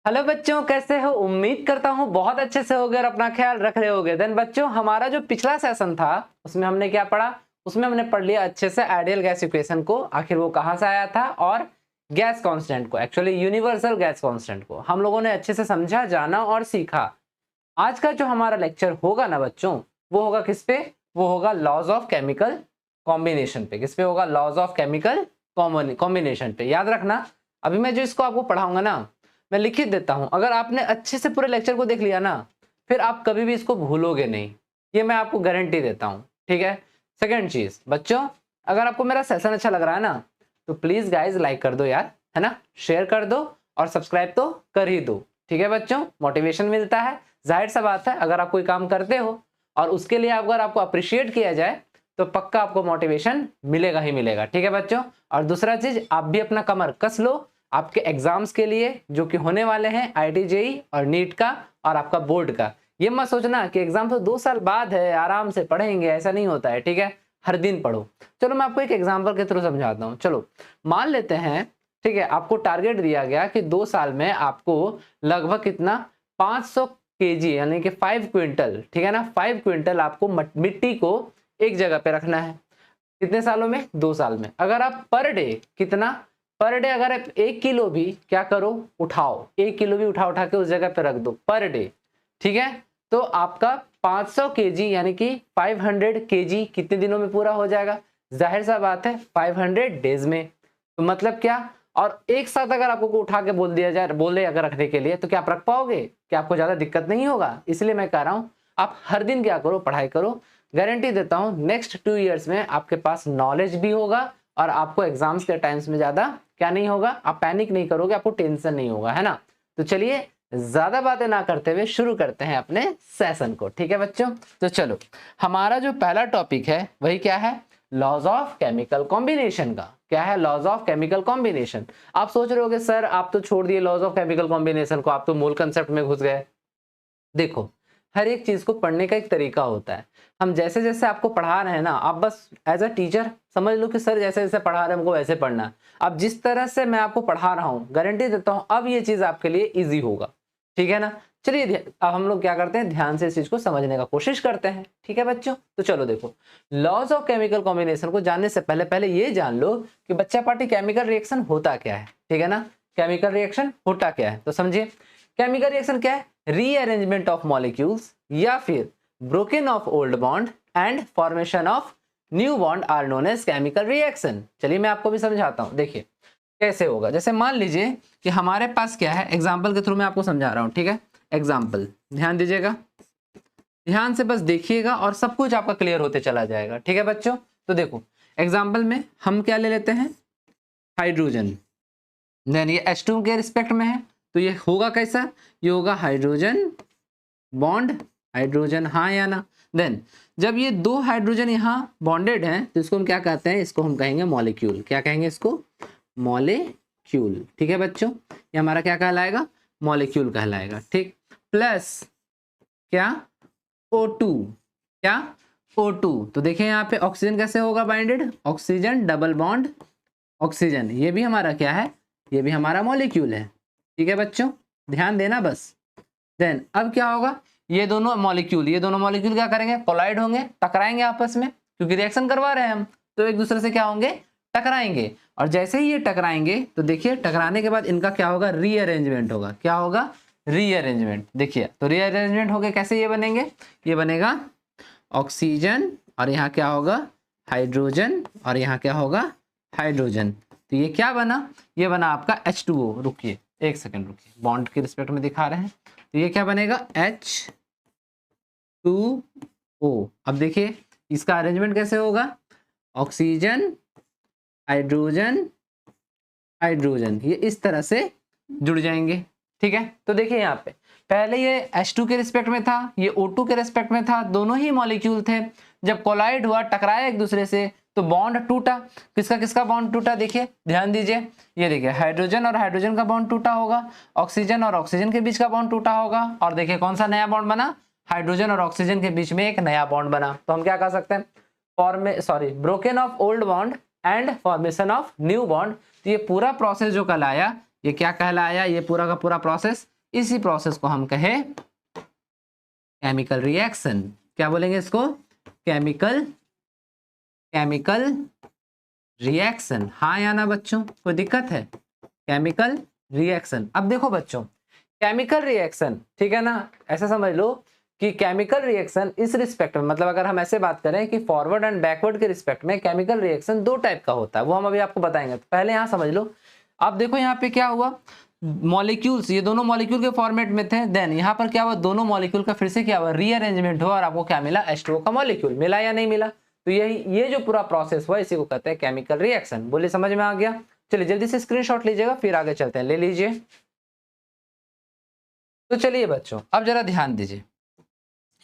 Hello बच्चों, कैसे हो? उम्मीद करता हूँ बहुत अच्छे से होगे और अपना ख्याल रख रहे होगे। देन बच्चों, हमारा जो पिछला सेशन था उसमें हमने क्या पढ़ा? उसमें हमने पढ़ लिया अच्छे से आइडियल गैस इक्वेशन को, आखिर वो कहाँ से आया था, और गैस कांस्टेंट को, एक्चुअली यूनिवर्सल गैस कांस्टेंट को हम लोगों ने अच्छे से समझा, जाना और सीखा। आज का जो हमारा लेक्चर होगा ना बच्चों, वो होगा किस पे? वो होगा लॉज ऑफ केमिकल कॉम्बिनेशन पे। किस पे होगा? लॉज ऑफ केमिकल कॉम्बिनेशन पे। याद रखना, अभी मैं जो इसको आपको पढ़ाऊंगा ना, मैं लिखित देता हूं। अगर आपने अच्छे से पूरे लेक्चर को देख लिया ना, फिर आप कभी भी इसको भूलोगे नहीं, ये मैं आपको गारंटी देता हूं। ठीक है। सेकंड चीज बच्चों, अगर आपको मेरा सेशन अच्छा लग रहा है ना, तो प्लीज गाइज लाइक कर दो यार, है ना, शेयर कर दो और सब्सक्राइब तो कर ही दो। ठीक है बच्चों, मोटिवेशन मिलता है। जाहिर सा बात है, अगर आप कोई काम करते हो और उसके लिए अगर आपको अप्रिशिएट किया जाए तो पक्का आपको मोटिवेशन मिलेगा ही मिलेगा। ठीक है बच्चों। और दूसरा चीज, आप भी अपना कमर कस लो आपके एग्जाम्स के लिए जो कि होने वाले हैं, आईटी जेई और नीट का और आपका बोर्ड का। ये मत सोचना कि एग्जाम तो 2 साल बाद है, आराम से पढ़ेंगे, ऐसा नहीं होता है। ठीक है, हर दिन पढ़ो। चलो मैं आपको एक एग्जाम्पल के थ्रू समझाता हूँ। चलो मान लेते हैं, ठीक है, आपको टारगेट दिया गया कि 2 साल में आपको लगभग कितना, 500 केजी यानी कि 5 क्विंटल, ठीक है ना, 5 क्विंटल आपको मिट्टी को एक जगह पे रखना है। कितने सालों में? 2 साल में। अगर आप पर डे कितना, पर डे अगर आप 1 किलो भी क्या करो, उठाओ, 1 किलो भी उठा उठा के उस जगह पे रख दो पर डे, ठीक है, तो आपका 500 केजी यानी कि 500 केजी कितने दिनों में पूरा हो जाएगा? जाहिर सा बात है 500 डेज में। तो मतलब क्या? और एक साथ अगर आपको उठा के बोल दिया जाए, बोले अगर रखने के लिए, तो क्या आप रख पाओगे? क्या आपको ज्यादा दिक्कत नहीं होगा? इसलिए मैं कह रहा हूं आप हर दिन क्या करो, पढ़ाई करो। गारंटी देता हूं नेक्स्ट 2 इयर्स में आपके पास नॉलेज भी होगा और आपको एग्जाम्स के टाइम्स में ज्यादा क्या नहीं होगा, आप पैनिक नहीं करोगे, आपको टेंशन नहीं होगा, है ना। तो चलिए ज्यादा बातें ना करते हुए शुरू करते हैं अपने सेशन को। ठीक है बच्चों, तो चलो हमारा जो पहला टॉपिक है वही क्या है? लॉज ऑफ केमिकल कॉम्बिनेशन का। क्या है? Laws of chemical combination. आप सोच रहे होगे सर आप तो छोड़ दिए लॉज ऑफ केमिकल कॉम्बिनेशन को, आप तो मूल कंसेप्ट में घुस गए। देखो, हर एक चीज को पढ़ने का एक तरीका होता है। हम जैसे जैसे आपको पढ़ा रहे हैं ना, आप बस एज अ टीचर समझ लो कि सर जैसे जैसे पढ़ा रहे हैं हमको वैसे पढ़ना है। अब जिस तरह से मैं आपको पढ़ा रहा हूँ, गारंटी देता हूँ अब ये चीज आपके लिए इजी होगा। ठीक है ना। चलिए अब हम लोग क्या करते हैं, ध्यान से इस चीज को समझने का कोशिश करते हैं। ठीक है बच्चों, तो चलो देखो, लॉज ऑफ केमिकल कॉम्बिनेशन को जानने से पहले पहले ये जान लो कि बच्चा पार्टी केमिकल रिएक्शन होता क्या है। ठीक है ना, केमिकल रिएक्शन होता क्या है, तो समझिए केमिकल रिएक्शन क्या है? रीअरेंजमेंट ऑफ मॉलिक्यूल्स या फिर broken of old bond and formation of new bond are known as chemical reaction. चलिए मैं आपको भी समझाता हूं। देखिए कैसे होगा। जैसे मान लीजिए कि हमारे पास क्या है, एग्जाम्पल के थ्रू मैं आपको समझा रहा हूं। ठीक है, एग्जाम्पल ध्यान दीजिएगा, ध्यान से बस देखिएगा और सब कुछ आपका क्लियर होते चला जाएगा। ठीक है बच्चों, तो देखो एग्जाम्पल में हम क्या ले लेते हैं, हाइड्रोजन। देन ये H2 के रिस्पेक्ट में है, तो ये होगा कैसा? ये होगा हाइड्रोजन बॉन्ड हाइड्रोजन, हाँ या ना। देन जब ये 2 हाइड्रोजन यहाँ बॉन्डेड हैं तो इसको हम क्या कहते हैं? इसको हम कहेंगे मॉलिक्यूल। क्या कहेंगे इसको? मॉलिक्यूल। ठीक है बच्चों, ये हमारा क्या कहलाएगा? मॉलिक्यूल कहलाएगा। ठीक, प्लस क्या? O2। क्या? O2। तो देखिए यहाँ पे ऑक्सीजन कैसे होगा binded? Oxygen double bond oxygen, ये भी हमारा क्या है? ये भी हमारा मॉलिक्यूल है। ठीक है बच्चों, ध्यान देना बस। देन अब क्या होगा, ये दोनों मॉलिक्यूल क्या करेंगे? कोलाइड होंगे, टकराएंगे आपस में, क्योंकि रिएक्शन करवा रहे हैं हम, तो एक दूसरे से क्या होंगे? टकराएंगे। और जैसे ही ये टकराएंगे तो देखिए टकराने के बाद इनका क्या होगा? रीअरेंजमेंट होगा। क्या होगा? रीअरेंजमेंट। देखिए तो रीअरेंजमेंट हो गए, कैसे ये बनेंगे? ये बनेगा ऑक्सीजन और यहाँ क्या होगा? हाइड्रोजन और यहाँ क्या होगा? हाइड्रोजन। तो ये क्या बना? ये बना आपका H2O। रुकिए एक सेकंड, रुकिए, बॉन्ड के रिस्पेक्ट में दिखा रहे हैं, तो ये क्या बनेगा? H2O। अब देखिए इसका अरेंजमेंट कैसे होगा? ऑक्सीजन हाइड्रोजन हाइड्रोजन, ये इस तरह से जुड़ जाएंगे। ठीक है, तो देखिए यहाँ पे पहले ये H2 के रिस्पेक्ट में था, ये O2 के रिस्पेक्ट में था, दोनों ही मॉलिक्यूल थे। जब कोलाइड हुआ, टकराया एक दूसरे से, तो बॉन्ड टूटा। किसका किसका बॉन्ड टूटा? देखिए ध्यान दीजिए, ये देखिए हाइड्रोजन और हाइड्रोजन का बॉन्ड टूटा होगा, ऑक्सीजन और ऑक्सीजन के बीच का बॉन्ड टूटा होगा, और देखिए कौन सा नया बॉन्ड बना? हाइड्रोजन और ऑक्सीजन के बीच में एक नया बॉन्ड बना। तो हम क्या कह सकते हैं? Broken of old bond and formation of new bond. तो ये पूरा प्रोसेस जो कल आया, ये क्या कहलाया, ये पूरा का पूरा प्रोसेस, इसी प्रोसेस को हम कहे केमिकल रिएक्शन। क्या बोलेंगे इसको, केमिकल रिएक्शन। हाँ या ना बच्चों, कोई दिक्कत है, केमिकल रिएक्शन। अब देखो बच्चों, केमिकल रिएक्शन, ठीक है ना, ऐसा समझ लो कि केमिकल रिएक्शन इस रिस्पेक्ट में, मतलब अगर हम ऐसे बात करें कि फॉरवर्ड एंड बैकवर्ड के रिस्पेक्ट में केमिकल रिएक्शन दो टाइप का होता है, वो हम अभी आपको बताएंगे। तो पहले यहाँ समझ लो। अब देखो यहाँ पे क्या हुआ, मॉलिक्यूल्स, ये दोनों मॉलिक्यूल के फॉर्मेट में थे, देन यहाँ पर क्या हुआ, दोनों मॉलिक्यूल का फिर से क्या हुआ, रीअरेंजमेंट हुआ और आपको क्या मिला, H2O का मॉलिक्यूल मिला या नहीं मिला। तो यही, ये जो पूरा प्रोसेस हुआ इसी को कहते हैं केमिकल रिएक्शन। बोलिए समझ में आ गया। चलिए जल्दी से स्क्रीनशॉट लीजिएगा, फिर आगे चलते हैं, ले लीजिए। तो चलिए बच्चों, अब जरा ध्यान दीजिए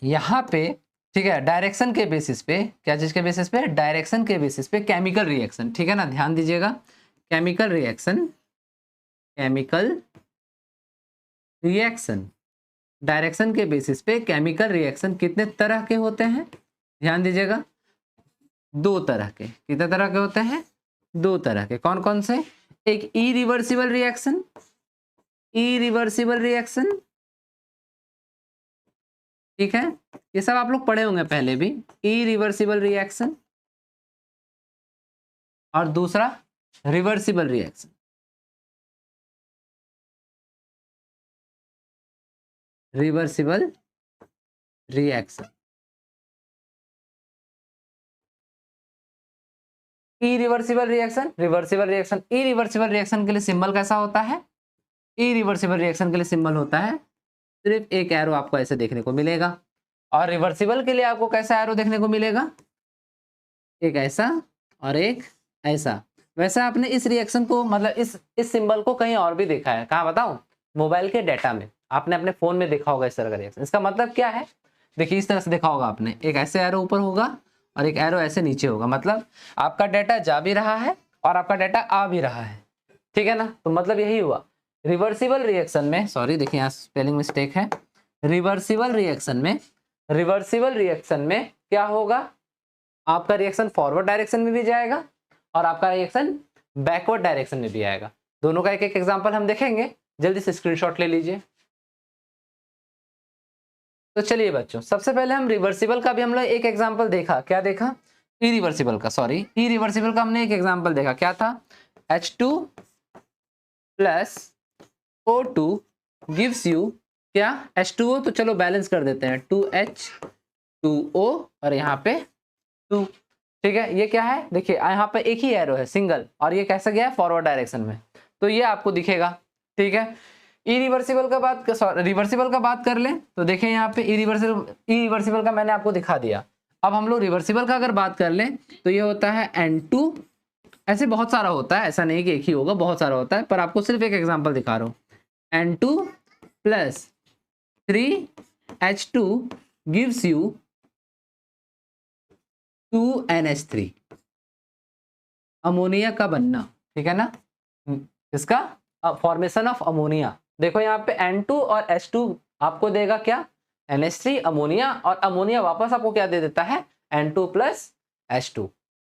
यहाँ पे, ठीक है, डायरेक्शन के बेसिस पे, क्या चीज के बेसिस पे, डायरेक्शन के बेसिस पे केमिकल रिएक्शन, ठीक है ना, ध्यान दीजिएगा। केमिकल रिएक्शन डायरेक्शन के बेसिस पे केमिकल रिएक्शन कितने तरह के होते हैं, ध्यान दीजिएगा, दो तरह के। कितने तरह के होते हैं, दो तरह के। कौन कौन से, एक इरिवर्सिबल रिएक्शन, ठीक है, ये सब आप लोग पढ़े होंगे पहले भी, इरिवर्सिबल रिएक्शन, और दूसरा reversible reaction. Reversible reaction, irreversible reaction, reversible reaction. Irreversible reaction के लिए सिंबल कैसा होता है, इरिवर्सिबल रिएक्शन के लिए सिंबल होता है सिर्फ एक एरो आपको ऐसे देखने को मिलेगा, और रिवर्सिबल के लिए आपको कैसा एरो देखने को मिलेगा, एक ऐसा और एक ऐसा। वैसे आपने इस रिएक्शन को, मतलब इस सिंबल को कहीं और भी देखा है, कहाँ बताऊं, मोबाइल के डाटा में आपने अपने फोन में देखा होगा इस तरह का रिएक्शन। इसका मतलब क्या है, देखिए इस तरह से देखा होगा आपने, एक ऐसे एरो ऊपर होगा और एक एरो ऐसे नीचे होगा, मतलब आपका डाटा जा भी रहा है और आपका डाटा आ भी रहा है, ठीक है ना। तो मतलब यही हुआ रिवर्सिबल रिएक्शन में, सॉरी देखिए यहाँ स्पेलिंग मिस्टेक है, रिवर्सिबल रिएक्शन में क्या होगा, आपका रिएक्शन फॉरवर्ड डायरेक्शन में भी जाएगा और आपका रिएक्शन बैकवर्ड डायरेक्शन में भी आएगा। दोनों का एक एक एग्जांपल हम देखेंगे, जल्दी से स्क्रीनशॉट ले लीजिए। तो चलिए बच्चों, सबसे पहले हम रिवर्सिबल का भी हम लोग एक एग्जांपल देखा, क्या देखा, इरिवर्सिबल का, सॉरी इरिवर्सिबल का हमने एक एग्जांपल देखा, क्या था, H2 plus O2 gives you क्या, H2O, तो चलो बैलेंस कर देते हैं, 2H2O और यहाँ पे 2, ठीक है। ये क्या है, देखिए यहाँ पे एक ही एरो है सिंगल, और ये कैसा गया है, फॉरवर्ड डायरेक्शन में, तो ये आपको दिखेगा, ठीक है। इरिवर्सिबल का बात, रिवर्सिबल का बात कर ले, तो देखिए यहाँ पे इरिवर्सिबल का मैंने आपको दिखा दिया। अब हम लोग रिवर्सिबल का अगर बात कर ले, तो ये होता है N2, ऐसे बहुत सारा होता है, ऐसा नहीं कि एक ही होगा, बहुत सारा होता है, पर आपको सिर्फ एक एग्जांपल दिखा रहा हूँ, N2 plus 3H2 gives you 2NH3, ammonia का बनना, ठीक है ना, इसका फॉर्मेशन ऑफ अमोनिया। देखो यहाँ पे N2 और H2 आपको देगा क्या, NH3 अमोनिया, और अमोनिया वापस आपको क्या दे देता है, N2 प्लस H2।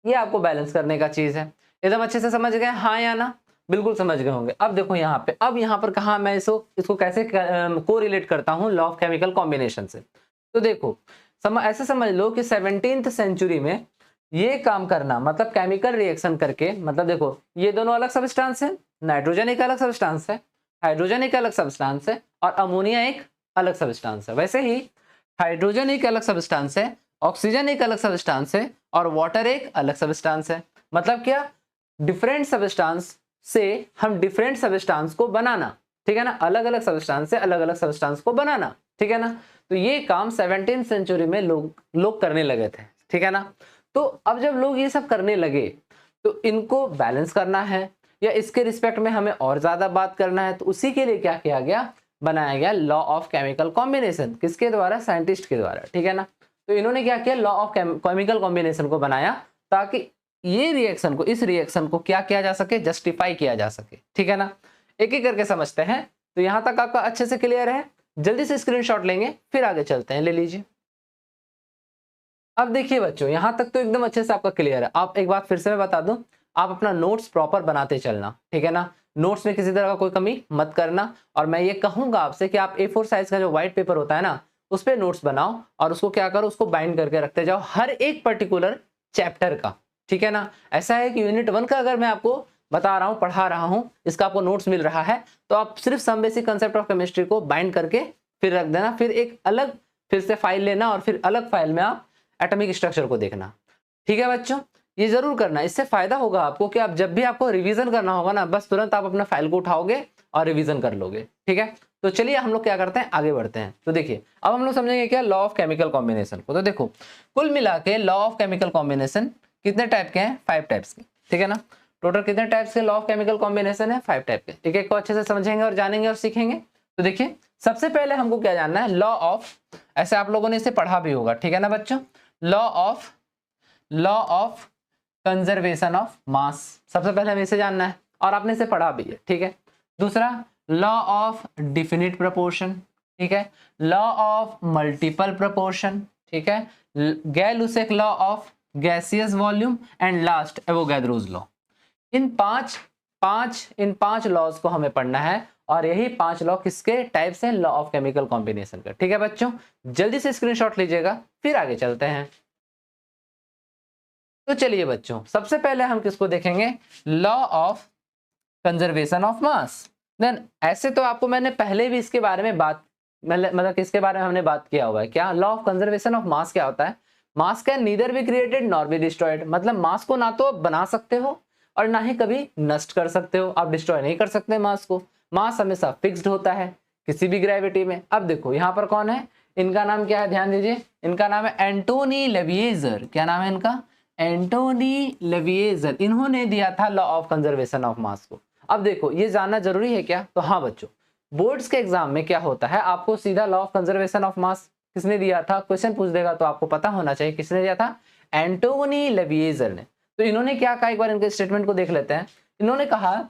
ये आपको बैलेंस करने का चीज है। एकदम अच्छे से समझ गए, हाँ या ना, बिल्कुल समझ गए होंगे। अब देखो यहाँ पे, अब यहाँ पर कहा मैं इसको कैसे को रिलेट करता हूँ लॉ ऑफ केमिकल कॉम्बिनेशन से। तो देखो ऐसे समझ लो कि 17th सेंचुरी में ये काम करना, मतलब केमिकल रिएक्शन करके, मतलब देखो ये दोनों अलग सब्सटेंस है, नाइट्रोजन एक अलग सब्सटेंस है, हाइड्रोजन एक अलग सब्सटेंस है, और अमोनिया एक अलग सब्सटेंस है। वैसे ही हाइड्रोजन एक अलग सब्सटेंस है, ऑक्सीजन एक अलग सब्सटेंस है, और वाटर एक अलग सब्सटेंस है। मतलब क्या, डिफरेंट सब्सटेंस से हम डिफरेंट सब्सटेंस को बनाना, ठीक है ना, अलग अलग सब्सटेंस से अलग अलग सब्सटेंस को बनाना, ठीक है ना। तो ये काम 17th सेंचुरी में लोग करने लगे थे, ठीक है ना। तो अब जब लोग ये सब करने लगे, तो इनको बैलेंस करना है या इसके रिस्पेक्ट में हमें और ज्यादा बात करना है, तो उसी के लिए क्या किया गया, बनाया गया लॉ ऑफ केमिकल कॉम्बिनेशन। किसके द्वारा, साइंटिस्ट के द्वारा, ठीक है ना। तो इन्होंने क्या किया, लॉ ऑफ केमिकल कॉम्बिनेशन को बनाया, ताकि ये रिएक्शन को, इस रिएक्शन को क्या किया जा सके, जस्टिफाई किया जा सके, ठीक है ना। एक एक करके समझते हैं। तो यहां तक आपका अच्छे से क्लियर है, जल्दी से स्क्रीनशॉट लेंगे, फिर आगे चलते हैं, ले लीजिए। अब देखिए बच्चों, यहां तक तो एकदम अच्छे से आपका क्लियर है। आप एक बात फिर से मैं बता दूं, आप अपना नोट्स प्रॉपर बनाते चलना, ठीक है ना। नोट्स में किसी तरह का कोई कमी मत करना, और मैं ये कहूंगा आपसे कि आप A4 साइज का जो व्हाइट पेपर होता है ना, उस पर नोट्स बनाओ और उसको क्या करो, उसको बाइंड करके रखते जाओ हर एक पर्टिकुलर चैप्टर का, ठीक है ना। ऐसा है कि यूनिट 1 का अगर मैं आपको बता रहा हूँ, पढ़ा रहा हूँ, इसका आपको नोट्स मिल रहा है, तो आप सिर्फ some basic concept of chemistry को बाइंड करके फिर रख देना, फिर एक अलग फिर से फाइल लेना और फिर अलग फाइल में आप एटॉमिक स्ट्रक्चर को देखना, ठीक है बच्चों। ये जरूर करना, इससे फायदा होगा आपको कि आप जब भी आपको रिवीजन करना होगा ना, बस तुरंत आप अपना फाइल को उठाओगे और रिवीजन कर लोगे, ठीक है। तो चलिए हम लोग क्या करते हैं, आगे बढ़ते हैं। तो देखिए अब हम लोग समझेंगे क्या, लॉ ऑफ केमिकल कॉम्बिनेशन को। तो देखो कुल मिला के लॉ ऑफ केमिकल कॉम्बिनेशन कितने टाइप के हैं, 5 टाइप्स के, ठीक है ना। टोटल कितने टाइप्स के लॉ ऑफ केमिकल कॉम्बिनेशन है, 5 टाइप के। एक एक को अच्छे से समझेंगे और जानेंगे और सीखेंगे। तो देखिए सबसे पहले हमको क्या जानना है, लॉ ऑफ, ऐसे आप लोगों ने इसे पढ़ा भी होगा, ठीक है ना बच्चों, लॉ ऑफ कंजर्वेशन ऑफ मास, सबसे पहले हमें इसे जानना है और आपने इसे पढ़ा भी है, ठीक है। दूसरा लॉ ऑफ डिफिनिट प्रोपोर्शन, ठीक है। लॉ ऑफ मल्टीपल प्रोपोर्शन, ठीक है। Gay-Lussac law of gaseous volume and last Avogadro's law. इन पांच लॉज को हमें पढ़ना है और यही 5 लॉ किसके टाइप से, लॉ ऑफ केमिकल कॉम्बिनेशन का, ठीक है बच्चों। जल्दी से स्क्रीनशॉट लीजिएगा, फिर आगे चलते हैं। तो चलिए बच्चों सबसे पहले हम किसको देखेंगे, law of conservation of mass. Then ऐसे तो आपको मैंने पहले भी इसके बारे में बात, मतलब किसके बारे में हमने बात किया हुआ है, क्या लॉ ऑफ कंजर्वेशन ऑफ मास क्या होता है। मास can neither be created nor be destroyed, मतलब मास को ना तो बना सकते हो और ना ही कभी नष्ट कर सकते हो, आप डिस्ट्रॉय नहीं कर सकते मास को। मास हमेशा फिक्स्ड होता है किसी भी ग्रेविटी में। अब देखो यहाँ पर कौन है, इनका नाम क्या है, ध्यान दीजिए, इनका नाम है एंटोनी लेविएजर। क्या नाम है इनका, एंटोनी लेविएजर। इन्होंने दिया था लॉ ऑफ कंजर्वेशन ऑफ मास को। अब देखो ये जानना जरूरी है क्या, तो हाँ बच्चों, बोर्ड्स के एग्जाम में क्या होता है, आपको सीधा लॉ ऑफ कंजर्वेशन ऑफ मास किसने दिया था, क्वेश्चन पूछ देगा तो आपको पता होना चाहिए किसने दिया था, एंटोनी लेविएजर ने। तो इन्होंने क्या कहा, एक बार इनके स्टेटमेंट को देख लेते हैं। इन्होंने कहा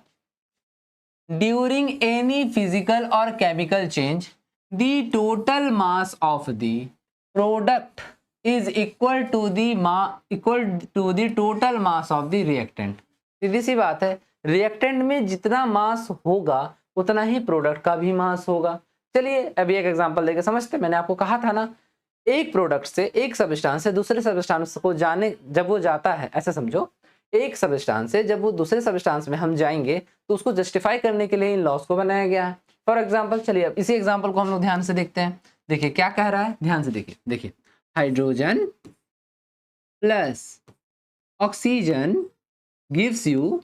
ड्यूरिंग एनी फिजिकल और chemical change the total mass of the product is equal to the total mass of the reactant. सीधी सी बात है, रिएक्टेंट में जितना मास होगा उतना ही प्रोडक्ट का भी मास होगा। चलिए अभी एक एग्जांपल देके समझते हैं। मैंने आपको कहा था ना, एक प्रोडक्ट से, एक सब्सटेंस से दूसरे सब्सटेंस को जाने, जब वो जाता है, ऐसे समझो, एक सब्सटेंस से जब वो दूसरे सब्सटेंस में हम जाएंगे तो उसको जस्टिफाई करने के लिए इन लॉस को बनाया गया है। फॉर एग्जाम्पल चलिए अब इसी एग्जाम्पल को हम लोग ध्यान से देखते हैं। देखिए क्या कह रहा है, ध्यान से देखिए। देखिए hydrogen plus oxygen gives you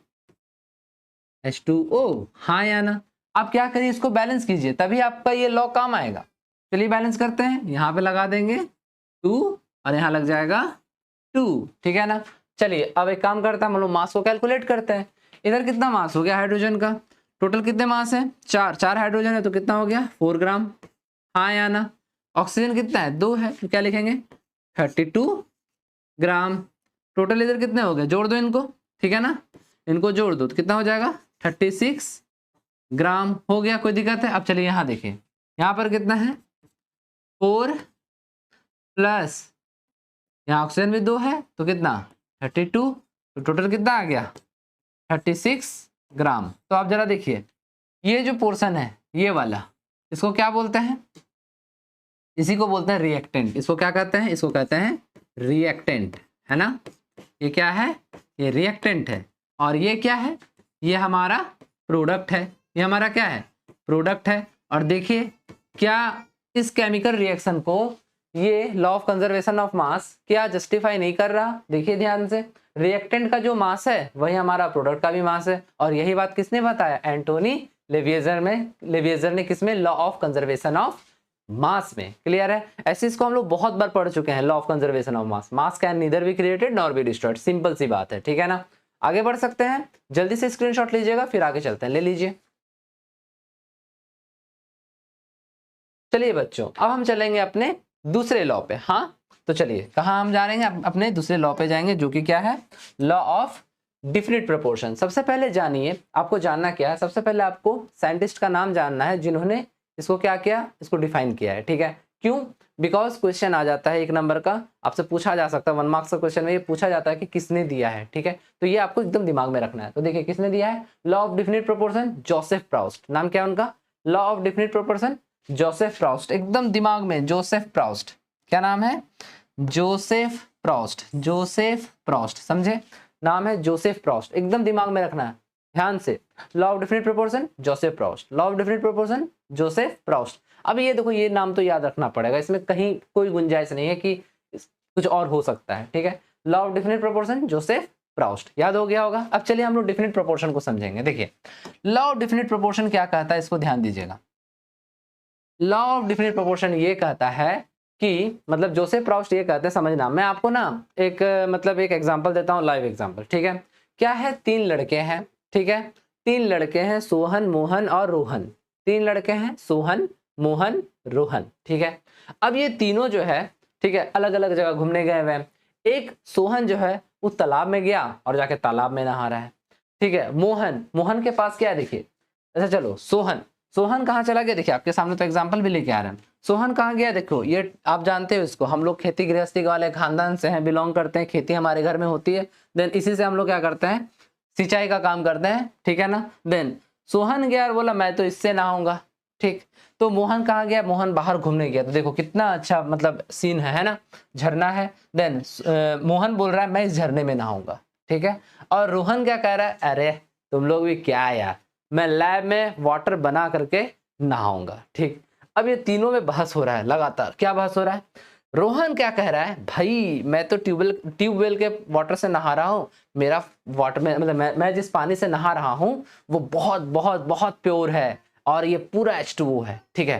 H2O, हाँ या ना। आप क्या करिए, इसको बैलेंस कीजिए, तभी आपका ये लॉ काम आएगा। चलिए बैलेंस करते हैं, यहाँ पे लगा देंगे 2 और यहाँ लग जाएगा 2, ठीक है ना। चलिए अब एक काम करता है, हम लोग मास को कैलकुलेट करते हैं। इधर कितना मास हो गया हाइड्रोजन का, टोटल कितने मास है, 4 हाइड्रोजन है तो कितना हो गया 4 ग्राम, हाँ या ना। ऑक्सीजन कितना है 2 है, तो क्या लिखेंगे 32 ग्राम। टोटल इधर कितने हो गए, जोड़ दो इनको, ठीक है ना, इनको जोड़ दो तो कितना हो जाएगा 36 ग्राम हो गया, कोई दिक्कत है। अब चलिए यहाँ देखिए, यहाँ पर कितना है 4 प्लस यहाँ ऑक्सीजन भी 2 है तो कितना 32, तो टोटल कितना आ गया 36 ग्राम। तो आप जरा देखिए, ये जो पोर्शन है ये वाला, इसको क्या बोलते हैं, इसी को बोलते हैं रिएक्टेंट। इसको क्या कहते हैं, इसको कहते हैं रिएक्टेंट, है ना। ये क्या है, ये रिएक्टेंट है, और ये क्या है, ये हमारा प्रोडक्ट है। ये हमारा क्या है, प्रोडक्ट है। और देखिए क्या इस केमिकल रिएक्शन को ये लॉ ऑफ कंजर्वेशन ऑफ मास क्या जस्टिफाई नहीं कर रहा। देखिए ध्यान से, रिएक्टेंट का जो मास है वही हमारा प्रोडक्ट का भी मास है। और यही बात किसने बताया, एंटोनी लेविएजर ने किसमें, लॉ ऑफ कंजर्वेशन ऑफ मास में। क्लियर है। ऐसे इसको हम लोग बहुत बार पढ़ चुके हैं, law of conservation of mass. Mass can neither be created nor be destroyed, simple सी बात है, ठीक है ना। आगे बढ़ सकते हैं, जल्दी से स्क्रीनशॉट लीजिएगा फिर आगे चलते हैं, ले लीजिए। चलिए बच्चों अब हम चलेंगे अपने दूसरे लॉ पे। हाँ तो चलिए कहाँ हम जा रहे हैं, अपने दूसरे लॉ पे जाएंगे, जो कि क्या है, लॉ ऑफ डिफिनिट प्रोपोर्शन। सबसे पहले जानिए, आपको जानना क्या है, सबसे पहले आपको साइंटिस्ट का नाम जानना है जिन्होंने इसको क्या किया, इसको डिफाइन किया है, ठीक है। क्यों? बिकॉज क्वेश्चन आ जाता है 1 नंबर का, आपसे पूछा जा सकता है 1 मार्क्स का क्वेश्चन में ये पूछा जाता है कि किसने दिया है, ठीक है। तो ये आपको एकदम दिमाग में रखना है। तो देखिए किसने दिया है, law of definite proportion, Joseph Proust. नाम क्या है उनका, law of definite proportion, Joseph Proust. एकदम दिमाग में, जोसेफ प्राउस्ट। क्या नाम है, जोसेफ प्राउस्ट, जोसेफ प्राउस्ट, समझे, नाम है जोसेफ प्राउस्ट, एकदम दिमाग में रखना है ध्यान से। Law of definite proportion, Joseph Proust, law of definite proportion, Joseph Proust. अब ये देखो, ये नाम तो याद रखना पड़ेगा, इसमें कहीं कोई गुंजाइश नहीं है कि कुछ और हो सकता है, ठीक है। Law of definite proportion, Joseph Proust, याद हो गया होगा। अब चलिए हम लोग डेफिनिट प्रोपोर्शन को समझेंगे। देखिए लॉ ऑफ डेफिनिट प्रोपोर्शन क्या कहता है, इसको ध्यान दीजिएगा। लॉ ऑफ डेफिनिट प्रोपोर्शन ये कहता है कि मतलब जोसेफ प्राउस्ट ये कहते हैं, समझना, मैं आपको ना एक मतलब एक एग्जांपल देता हूँ, लाइव एग्जांपल, ठीक है। क्या है, 3 लड़के हैं, ठीक है, 3 लड़के हैं, सोहन, मोहन और रोहन। 3 लड़के हैं, सोहन, मोहन, रोहन, ठीक है। अब ये तीनों जो है, ठीक है, अलग अलग जगह घूमने गए हुए हैं। एक सोहन जो है वो तालाब में गया और जाके तालाब में नहा रहा है, ठीक है। मोहन के पास क्या है, देखिए, अच्छा चलो, सोहन कहाँ चला गया, देखिए आपके सामने तो एग्जाम्पल भी लेके आ रहे हैं। सोहन कहाँ गया, देखो ये आप जानते हो इसको, हम लोग खेती गृहस्थी वाले खानदान से हैं, बिलोंग करते हैं, खेती हमारे घर में होती है। देन इसी से हम लोग क्या करते हैं, सिंचाई का काम करते हैं, ठीक है ना। देन सोहन गया और बोला मैं तो इससे नहाऊंगा, ठीक। तो मोहन कहाँ गया, मोहन बाहर घूमने गया। तो देखो कितना अच्छा मतलब सीन है ना, झरना है। देन मोहन बोल रहा है मैं इस झरने में नहाऊंगा, ठीक है। और रोहन क्या कह रहा है, अरे तुम लोग भी क्या यार, मैं लैब में वाटर बना करके नहाऊंगा, ठीक। अब ये तीनों में बहस हो रहा है लगातार। क्या बहस हो रहा है, रोहन क्या कह रहा है, भाई मैं तो ट्यूबवेल के वाटर से नहा रहा हूँ, मेरा वाटर में मतलब मैं जिस पानी से नहा रहा हूँ वो बहुत बहुत बहुत प्योर है और ये पूरा H2O है, ठीक है।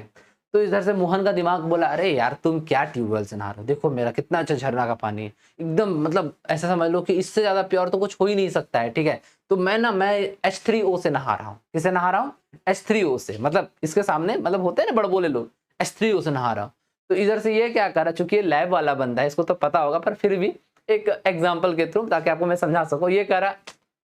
तो इधर से मोहन का दिमाग बोला, अरे यार तुम क्या ट्यूबवेल से नहा रहे हो, देखो मेरा कितना अच्छा झरना का पानी है, एकदम मतलब ऐसा समझ लो कि इससे ज्यादा प्योर तो कुछ हो ही नहीं सकता है, ठीक है। तो मैं H3O से नहा रहा हूँ। किससे नहा रहा हूँ, H3O से, मतलब इसके सामने मतलब होते हैं ना बड़बोले लोग, H3O से नहा रहा हूँ। तो इधर से ये क्या कर रहा है, चूंकि ये लैब वाला बंदा है, इसको तो पता होगा, पर फिर भी एक एग्जाम्पल के थ्रू ताकि आपको मैं समझा सकूं, ये कह रहा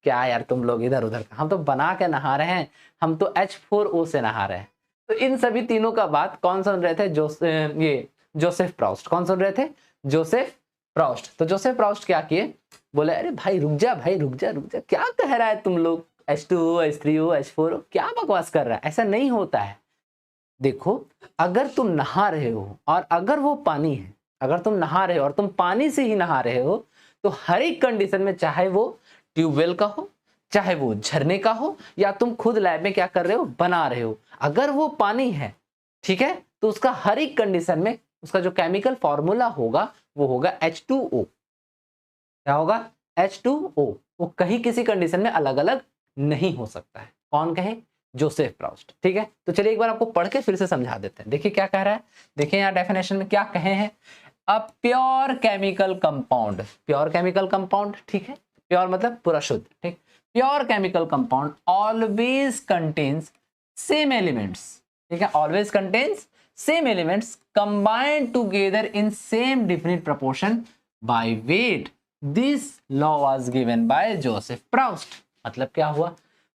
क्या यार तुम लोग इधर उधर का, हम तो बना के नहा रहे हैं, हम तो H4O से नहा रहे हैं। तो इन सभी तीनों का बात कौन सुन रहे थे, ये जोसेफ प्राउस्ट। कौन सुन रहे थे, जोसेफ प्राउस्ट। तो जोसेफ प्राउस्ट क्या किए, बोले अरे भाई रुक जा, भाई रुक जा, क्या कह रहा है तुम लोग, H2O, H3O, H4O, क्या बकवास कर रहा है, ऐसा नहीं होता है। देखो अगर तुम नहा रहे हो और अगर वो पानी है, अगर तुम नहा रहे हो और तुम पानी से ही नहा रहे हो, तो हर एक कंडीशन में, चाहे वो ट्यूबवेल का हो, चाहे वो झरने का हो, या तुम खुद लैब में क्या कर रहे हो, बना रहे हो, अगर वो पानी है, ठीक है, तो उसका हर एक कंडीशन में उसका जो केमिकल फॉर्मूला होगा वो होगा H2O। क्या होगा, H2O। वो कहीं किसी कंडीशन में अलग अलग नहीं हो सकता है। कौन कहे, जोसेफ प्राउस्ट, ठीक है। तो चलिए एक बार आपको पढ़ के फिर से समझा देते हैं। देखिए क्या कह रहा है, देखिए यहाँ डेफिनेशन में क्या कहे हैं, a pure chemical compound, pure chemical compound, ठीक है, प्योर मतलब पूरा शुद्ध, ठीक। Pure chemical compound always contains same elements, ठीक है, always contains same elements combined together in same definite proportion by weight. This law was given by Joseph Proust. मतलब क्या हुआ,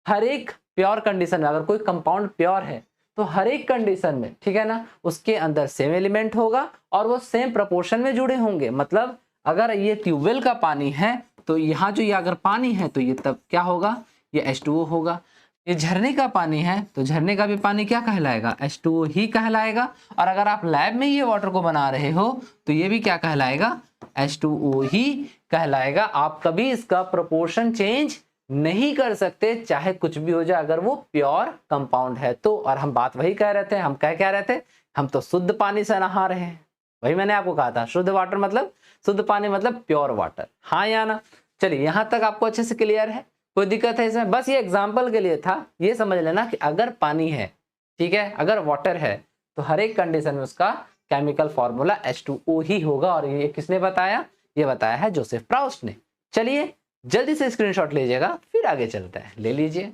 हर एक प्योर कंडीशन में, अगर कोई कंपाउंड प्योर है तो हर एक कंडीशन में, ठीक है ना, उसके अंदर सेम एलिमेंट होगा और वो सेम प्रोपोर्शन में जुड़े होंगे। मतलब अगर ये ट्यूबवेल का पानी है तो यहाँ जो ये अगर पानी है तो ये तब क्या होगा, ये H2O होगा। ये झरने का पानी है तो झरने का भी पानी क्या कहलाएगा, H2O ही कहलाएगा। और अगर आप लैब में ये वाटर को बना रहे हो तो ये भी क्या कहलाएगा, H2O ही कहलाएगा। आप कभी इसका प्रोपोर्शन चेंज नहीं कर सकते, चाहे कुछ भी हो जाए, अगर वो प्योर कंपाउंड है तो। और हम बात वही कह रहे थे, हम क्या रहे थे, हम तो शुद्ध पानी से नहा रहे हैं। वही मैंने आपको कहा था, शुद्ध वाटर मतलब, शुद्ध पानी मतलब प्योर वाटर, हाँ या ना। चलिए यहाँ तक आपको अच्छे से क्लियर है, कोई दिक्कत है इसमें, बस ये एग्जाम्पल के लिए था। ये समझ लेना कि अगर पानी है, ठीक है, अगर वाटर है तो हर एक कंडीशन में उसका केमिकल फॉर्मूला H2O ही होगा। और ये किसने बताया, ये बताया है जोसेफ प्राउस्ट ने। चलिए जल्दी से स्क्रीनशॉट लीजिएगा, फिर आगे चलते हैं, ले लीजिए।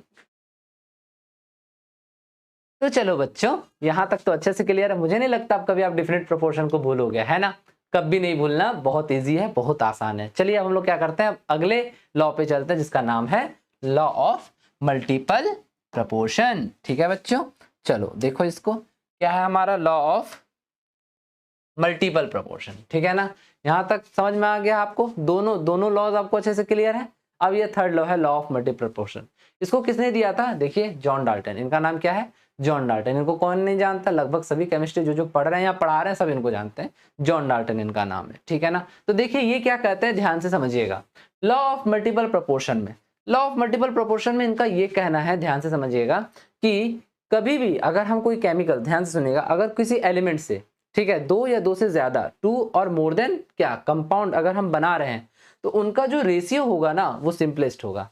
तो चलो बच्चों, यहां तक तो अच्छे से क्लियर है। मुझे नहीं लगता अब कभी आप डेफिनिट प्रोपोर्शन को भूलोगे, है ना, कभी नहीं भूलना, बहुत इजी है, बहुत आसान है। चलिए अब हम लोग क्या करते हैं, अगले लॉ पे चलते हैं जिसका नाम है लॉ ऑफ मल्टीपल प्रोपोर्शन। ठीक है बच्चों, चलो देखो इसको, क्या है हमारा लॉ ऑफ मल्टीपल प्रोपोर्शन, ठीक है ना। यहाँ तक समझ में आ गया आपको, दोनों लॉज आपको अच्छे से क्लियर है। अब ये थर्ड लॉ है लॉ ऑफ मल्टीपल प्रोपोर्शन। इसको किसने दिया था, देखिए जॉन डाल्टन, इनका नाम क्या है, जॉन डाल्टन। इनको कौन नहीं जानता, लगभग सभी केमिस्ट्री जो पढ़ रहे हैं या पढ़ा रहे हैं सब इनको जानते हैं, जॉन डाल्टन इनका नाम है, ठीक है ना। तो देखिए ये क्या कहते हैं, ध्यान से समझिएगा। लॉ ऑफ मल्टीपल प्रोपोर्शन में, लॉ ऑफ मल्टीपल प्रोपोर्शन में इनका ये कहना है, ध्यान से समझिएगा, कि कभी भी अगर हम कोई केमिकल, ध्यान से सुनिएगा, अगर किसी एलिमेंट से, ठीक है, 2 या 2 से ज्यादा, 2 और मोर देन क्या कंपाउंड अगर हम बना रहे हैं, तो उनका जो रेशियो होगा ना वो सिंपलेस्ट होगा।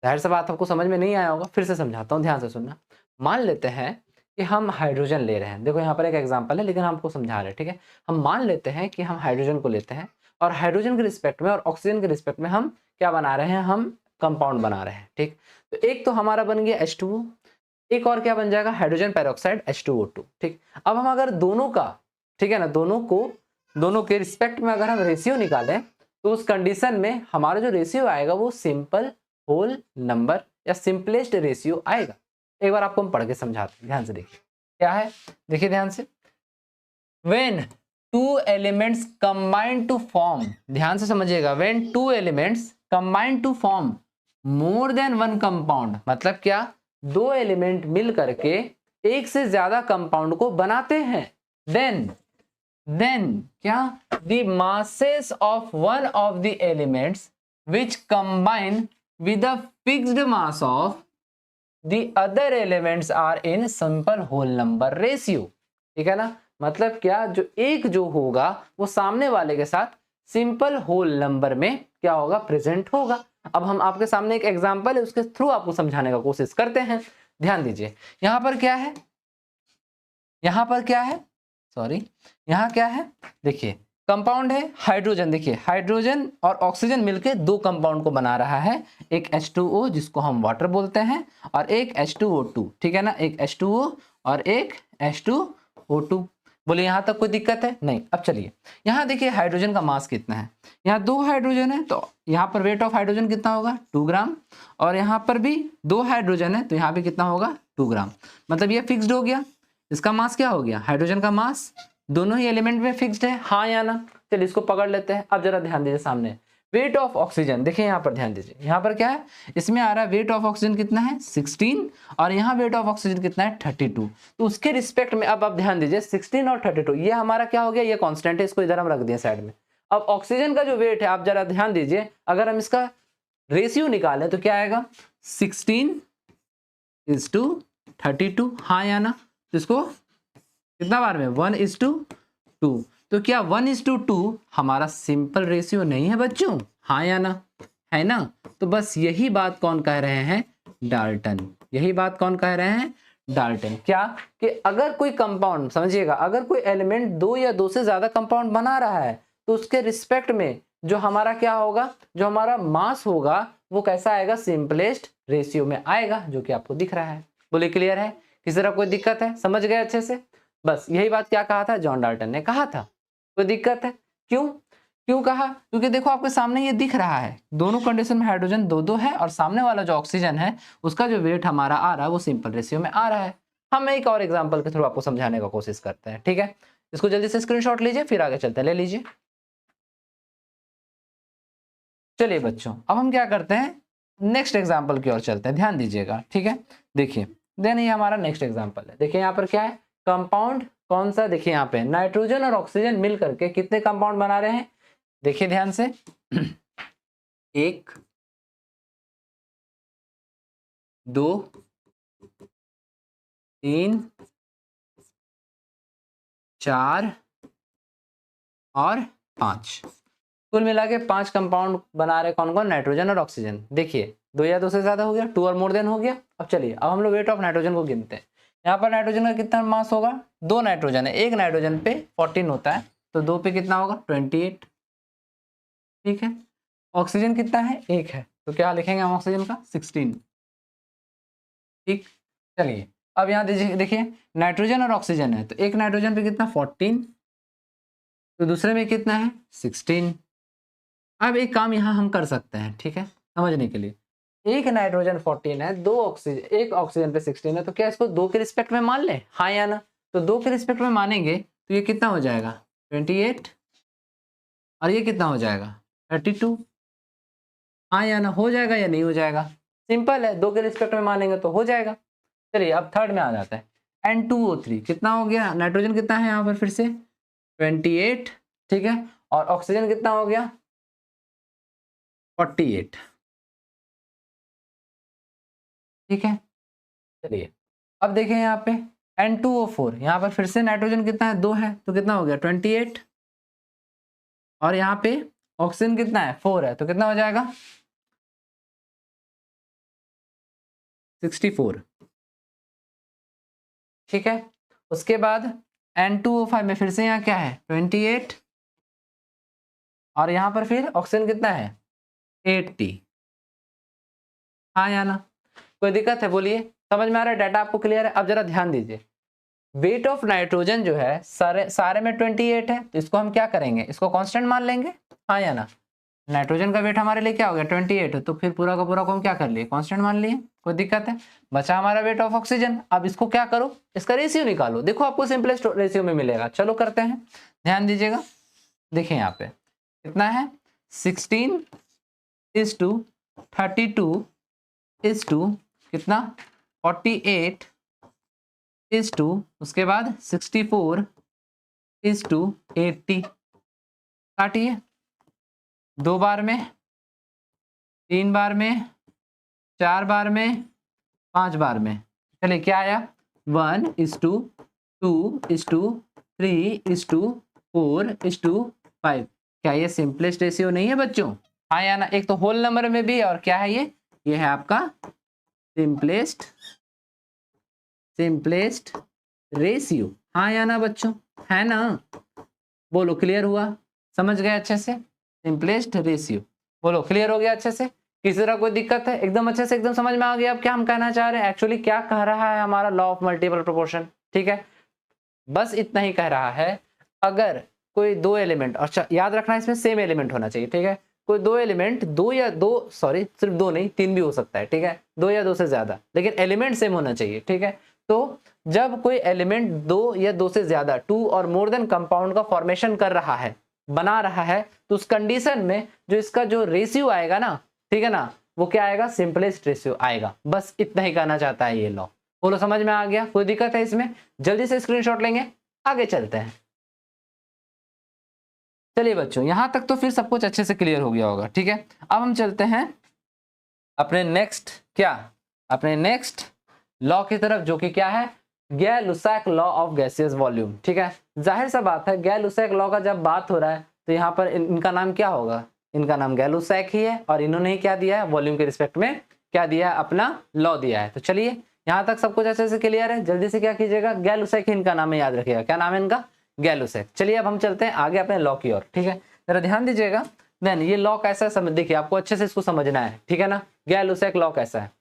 जाहिर सी बात आपको समझ में नहीं आया होगा, फिर से समझाता हूँ, ध्यान से सुनना। मान लेते हैं कि हम हाइड्रोजन ले रहे हैं, देखो यहाँ पर एक एग्जांपल है लेकिन हम आपको समझा रहे हैं, ठीक है। हम मान लेते हैं कि हम हाइड्रोजन को लेते हैं और हाइड्रोजन के रिस्पेक्ट में और ऑक्सीजन के रिस्पेक्ट में हम क्या बना रहे हैं, हम कंपाउंड बना रहे हैं, ठीक। तो एक तो हमारा बन गया H2O, एक और क्या बन जाएगा, हाइड्रोजन पेरोक्साइड H2O2, ठीक। अब हम अगर दोनों का, ठीक है ना, दोनों के रिस्पेक्ट में अगर हम रेशियो निकालें तो उस कंडीशन में हमारा जो रेशियो आएगा वो सिंपल होल नंबर या सिंपलेस्ट रेशियो आएगा। एक बार आपको हम पढ़ के समझाते हैं, ध्यान से देखिए क्या है, देखिए ध्यान से। When two elements combine to form, ध्यान से समझिएगा, when two elements combine to form more than one compound, मतलब क्या, 2 एलिमेंट मिल करके एक से ज्यादा कंपाउंड को बनाते हैं, then क्या, the masses of one of the elements which combine with the fixed mass of the other elements are in simple whole number ratio, ठीक है ना। मतलब क्या, जो होगा वो सामने वाले के साथ सिंपल होल नंबर में क्या होगा, प्रेजेंट होगा। अब हम आपके सामने एक एग्जांपल है, उसके थ्रू आपको समझाने का कोशिश करते हैं। ध्यान दीजिए, यहाँ पर क्या है, सॉरी, यहाँ क्या है, देखिए कंपाउंड है हाइड्रोजन, देखिए हाइड्रोजन और ऑक्सीजन मिलके 2 कंपाउंड को बना रहा है, एक H2O जिसको हम वाटर बोलते हैं और एक H2O2, ठीक है ना, एक H2O और एक H2O2। बोले यहाँ तक कोई दिक्कत है, नहीं। अब चलिए यहाँ देखिए हाइड्रोजन का मास कितना है, यहाँ 2 हाइड्रोजन है तो यहाँ पर वेट ऑफ हाइड्रोजन कितना होगा, 2 ग्राम, और यहाँ पर भी 2 हाइड्रोजन है तो यहाँ भी कितना होगा, 2 ग्राम। मतलब ये फिक्स्ड हो गया, इसका मास क्या हो गया, हाइड्रोजन का मास दोनों ही एलिमेंट में फिक्स्ड है, हाँ या ना। चलिए इसको पकड़ लेते हैं। अब जरा ध्यान दीजिए सामने, वेट ऑफ ऑक्सीजन, देखिए यहाँ पर ध्यान दीजिए, यहाँ पर क्या है, इसमें आ रहा है वेट ऑफ ऑक्सीजन कितना है, 16, और यहाँ वेट ऑफ ऑक्सीजन कितना है, 32। तो उसके रिस्पेक्ट में अब आप ध्यान दीजिए 16 और 32, ये हमारा क्या हो गया, ये कांस्टेंट है, इसको इधर हम रख दिए साइड में। अब ऑक्सीजन का जो वेट है, आप जरा ध्यान दीजिए, अगर हम इसका रेशियो निकालें तो क्या आएगा, 16:32, हाँ या ना। तो इसको कितना बार में, 1:2। तो क्या 1:2 हमारा सिंपल रेशियो नहीं है बच्चों, हाँ या ना, है ना। तो बस यही बात कौन कह रहे हैं, डाल्टन, यही बात कौन कह रहे हैं, डाल्टन। क्या कि अगर कोई कंपाउंड, समझिएगा, अगर कोई एलिमेंट 2 या 2 से ज्यादा कंपाउंड बना रहा है तो उसके रिस्पेक्ट में जो हमारा क्या होगा, जो हमारा मास होगा वो कैसा आएगा, सिंपलेस्ट रेशियो में आएगा, जो कि आपको दिख रहा है। बोले क्लियर है, किसी तरह कोई दिक्कत है, समझ गए अच्छे से। बस यही बात क्या कहा था, जॉन डाल्टन ने कहा था। कोई दिक्कत है, क्यों कहा, क्योंकि देखो आपके सामने ये दिख रहा है, दोनों कंडीशन में हाइड्रोजन 2-2 है और सामने वाला जो ऑक्सीजन है उसका जो वेट हमारा आ रहा है वो सिंपल रेशियो में आ रहा है। हम एक और एग्जांपल के थ्रू आपको समझाने का कोशिश करते हैं, ठीक है। इसको जल्दी से स्क्रीनशॉट लीजिए, फिर आगे चलते हैं, ले लीजिए। चलिए बच्चों, अब हम क्या करते हैं, नेक्स्ट एग्जाम्पल की ओर चलते हैं, ध्यान दीजिएगा, ठीक है। देखिए देन ये हमारा नेक्स्ट एग्जाम्पल है, देखिए यहाँ पर क्या है, कंपाउंड कौन सा, देखिए यहाँ पे नाइट्रोजन और ऑक्सीजन मिल करके कितने कंपाउंड बना रहे हैं, देखिए ध्यान से, 1 2 3 4 और 5, कुल मिला के 5 कंपाउंड बना रहे, कौन कौन, नाइट्रोजन और ऑक्सीजन। देखिए 2 या 2 से ज्यादा हो गया, 2 और मोर देन हो गया। अब चलिए अब हम लोग वेट ऑफ नाइट्रोजन को गिनते हैं। यहाँ पर नाइट्रोजन का कितना मास होगा, 2 नाइट्रोजन है, एक नाइट्रोजन पे 14 होता है, तो 2 पे कितना होगा, 28, ठीक है। ऑक्सीजन कितना है, 1 है, तो क्या लिखेंगे हम ऑक्सीजन का, 16, ठीक। चलिए अब यहाँ देखिए नाइट्रोजन और ऑक्सीजन है, तो एक नाइट्रोजन पे कितना, 14, तो दूसरे में कितना है, 16। अब एक काम यहाँ हम कर सकते हैं, ठीक है, समझने के लिए, एक नाइट्रोजन 14 है, एक ऑक्सीजन पे 16 है, तो क्या इसको 2 के रिस्पेक्ट में मान ले, हाँ या ना। तो 2 के रिस्पेक्ट में मानेंगे तो ये कितना हो जाएगा, 28 और ये कितना हो जाएगा 32। हाँ या ना, हो जाएगा या नहीं हो जाएगा? सिंपल है, 2 के रिस्पेक्ट में मानेंगे तो हो जाएगा। चलिए अब थर्ड में आ जाता है। N2O3 कितना हो गया? नाइट्रोजन कितना है यहाँ पर फिर से 28, ठीक है, और ऑक्सीजन कितना हो गया 48, ठीक है। चलिए अब देखें यहाँ पे N2O4, यहाँ पर फिर से नाइट्रोजन कितना है 2 है, तो कितना हो गया 28, और यहाँ पे ऑक्सीजन कितना है 4 है, तो कितना हो जाएगा 64, ठीक है। उसके बाद N2O5 में फिर से यहाँ क्या है 28, और यहाँ पर फिर ऑक्सीजन कितना है 80। हाँ या ना, कोई दिक्कत है बोलिए? समझ में आ रहा है? डाटा आपको क्लियर है? अब जरा ध्यान दीजिए, वेट ऑफ नाइट्रोजन जो है सारे में 28 है, तो इसको हम क्या करेंगे, इसको कांस्टेंट मान लेंगे। हाँ या ना, नाइट्रोजन का वेट हमारे लिए क्या हो गया 28 है, तो फिर पूरा का पूरा को हम क्या कर लिए कांस्टेंट मान लिए। कोई दिक्कत है? बचा हमारा वेट ऑफ ऑक्सीजन। अब इसको क्या करो, इसका रेशियो निकालो। देखो आपको सिंपलेस्ट रेशियो में मिलेगा। चलो करते हैं, ध्यान दीजिएगा। देखिए यहाँ पे कितना है 16:32 कितना 48 उसके बाद 64:80। काटिए, 2 बार में, 3 बार में, 4 बार में, 5 बार में। चलिए क्या आया 1:2:3:4:5। क्या ये सिंपलेस्ट रेशियो नहीं है बच्चों? हाँ या ना, एक तो होल नंबर में भी, और क्या है ये है आपका सिंपलेस्ट रेशियो। हाँ या ना बच्चों, है ना? बोलो क्लियर हुआ? समझ गए अच्छे से? सिंपलेस्ट रेशियो, बोलो क्लियर हो गया अच्छे से? किसी तरह कोई दिक्कत है? एकदम अच्छे से एकदम समझ में आ गया अब क्या हम कहना चाह रहे हैं, एक्चुअली क्या कह रहा है हमारा लॉ ऑफ मल्टीपल प्रोपोर्शन। ठीक है, बस इतना ही कह रहा है। अगर कोई 2 एलिमेंट, अच्छा याद रखना इसमें सेम एलिमेंट होना चाहिए, ठीक है। कोई 2 एलिमेंट, सिर्फ 2 नहीं 3 भी हो सकता है, ठीक है, 2 या 2 से ज्यादा, लेकिन एलिमेंट सेम होना चाहिए, ठीक है। तो जब कोई एलिमेंट 2 या 2 से ज्यादा 2 और मोर देन कंपाउंड का फॉर्मेशन कर रहा है, बना रहा है, तो उस कंडीशन में जो इसका जो रेशियो आएगा ना, ठीक है ना, वो क्या आएगा सिंपलेस्ट रेशियो आएगा। बस इतना ही कहना चाहता है ये लॉ। बोलो समझ में आ गया? कोई दिक्कत है इसमें? जल्दी से स्क्रीनशॉट लेंगे, आगे चलते हैं। चलिए बच्चों, यहां तक तो फिर सब कुछ अच्छे से क्लियर हो गया होगा, ठीक है। अब हम चलते हैं अपने नेक्स्ट लॉ की तरफ, जो कि क्या है Gay-Lussac law of gaseous volume. ठीक है, जाहिर सा बात है गैर-लुसाक लॉ का जब बात हो रहा है तो यहाँ पर इनका नाम क्या होगा, इनका नाम गैर-लुसाक ही है, और इन्होंने ही क्या दिया है वॉल्यूम के रिस्पेक्ट में, क्या दिया है अपना लॉ दिया है। तो चलिए यहाँ तक सब कुछ अच्छे से क्लियर है। जल्दी से क्या कीजिएगा, गैर-लुसाक ही इनका नाम है, याद रखिएगा क्या नाम है इनका, गैर-लुसाक। चलिए अब हम चलते हैं आगे अपने लॉ की ओर, ठीक है। जरा ध्यान दीजिएगा, देन ये लॉ कैसा है देखिए, आपको अच्छे से इसको समझना है, ठीक है ना। गैर-लुसाक लॉ कैसा है,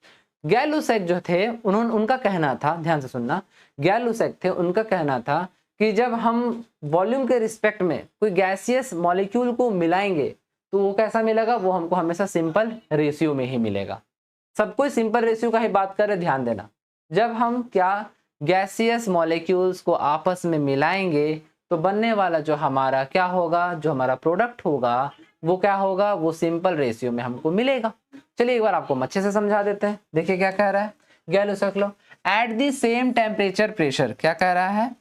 गैर-लुसाक जो थे उनका कहना था, ध्यान से सुनना, गैर-लुसाक थे उनका कहना था कि जब हम वॉल्यूम के रिस्पेक्ट में कोई गैसियस मॉलिक्यूल को मिलाएंगे तो वो कैसा मिलेगा, वो हमको हमेशा सिंपल रेशियो में ही मिलेगा। सब कोई सिंपल रेशियो का ही बात कर रहे, ध्यान देना। जब हम क्या गैसियस मॉलिक्यूल्स को आपस में मिलाएंगे तो बनने वाला जो हमारा क्या होगा, जो हमारा प्रोडक्ट होगा वो क्या होगा, वो सिंपल रेशियो में हमको मिलेगा। चलिए एक बार आपको अच्छे से समझा देते हैं। देखिए क्या कह रहा है Gay-Lussac law, at the same temperature pressure, क्या कह रहा है